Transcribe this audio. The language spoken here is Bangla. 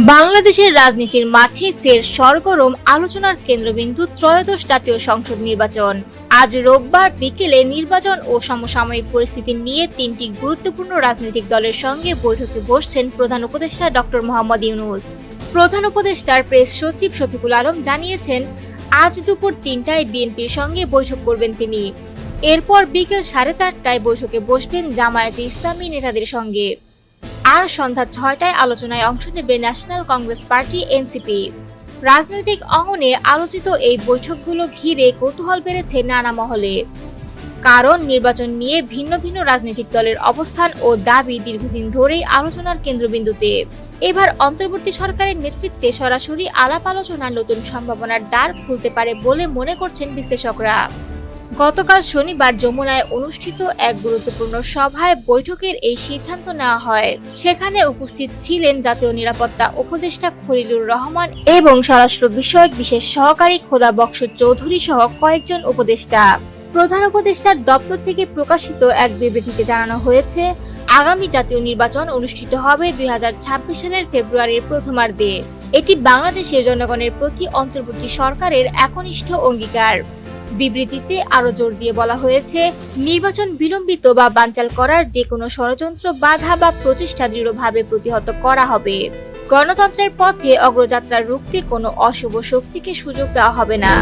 বাংলাদেশের রাজনীতির মাঠে ফের সরগরম আলোচনার কেন্দ্রবিন্দু ত্রয়োদশ জাতীয় সংসদ নির্বাচন। আজ রোববার বিকেলে নির্বাচন ও সমসাময়িক পরিস্থিতি নিয়ে তিনটি গুরুত্বপূর্ণ রাজনৈতিক দলের সঙ্গে বৈঠকে বসছেন প্রধান উপদেষ্টা ডক্টর মোহাম্মদ ইউনূস। প্রধান উপদেষ্টার প্রেস সচিব শফিকুল আলম জানিয়েছেন, আজ দুপুর ৩টায় বিএনপির সঙ্গে বৈঠক করবেন তিনি। এরপর বিকেল 4:30টায় বৈঠকে বসবেন জামায়াতে ইসলামী নেতাদের সঙ্গে। আর সন্ধ্যা 6টায় আলোচনায় অংশ নেবে ন্যাশনাল কংগ্রেস পার্টি এনসিপি। রাজনৈতিক অঙ্গনে আলোচিত এই বৈঠকগুলো ঘিরে কৌতূহল বেড়েছে নানা মহলে। কারণ নির্বাচন নিয়ে ভিন্ন ভিন্ন রাজনৈতিক দলের অবস্থান ও দাবি দীর্ঘদিন ধরেই আলোচনার কেন্দ্রবিন্দুতে। এবার অন্তর্বর্তী সরকারের নেতৃত্বে সরাসরি আলাপ আলোচনার নতুন সম্ভাবনার দ্বার খুলতে পারে বলে মনে করছেন বিশ্লেষকরা। গতকাল শনিবার যমুনায় অনুষ্ঠিত এক গুরুত্বপূর্ণ সভায় বৈঠকের এই সিদ্ধান্ত নেওয়া হয়। সেখানে উপস্থিত ছিলেন জাতীয় নিরাপত্তা উপদেষ্টা খলিলুর রহমান এবং স্বরাষ্ট্র বিষয়ক বিশেষ সহকারী খোদা বক্স চৌধুরী সহ কয়েকজন উপদেষ্টা। প্রধান উপদেষ্টার দপ্তর থেকে প্রকাশিত এক বিবৃতিতে জানানো হয়েছে, আগামী জাতীয় নির্বাচন অনুষ্ঠিত হবে 2026 সালের ফেব্রুয়ারির প্রথমার্ধে। এটি বাংলাদেশের জনগণের প্রতি অন্তর্বর্তী সরকারের একনিষ্ঠ অঙ্গীকার। বিবৃতিতে আরো জোর দিয়ে বলা হয়েছে, নির্বাচন বিলম্বিত বা বানচাল করার যে কোনো ষড়যন্ত্র, বাধা বা প্রচেষ্টা দৃঢ়ভাবে প্রতিহত করা হবে। গণতন্ত্রের পথে অগ্রযাত্রা রুখতে কোনো অশুভ শক্তিকে সুযোগ দেওয়া হবে না।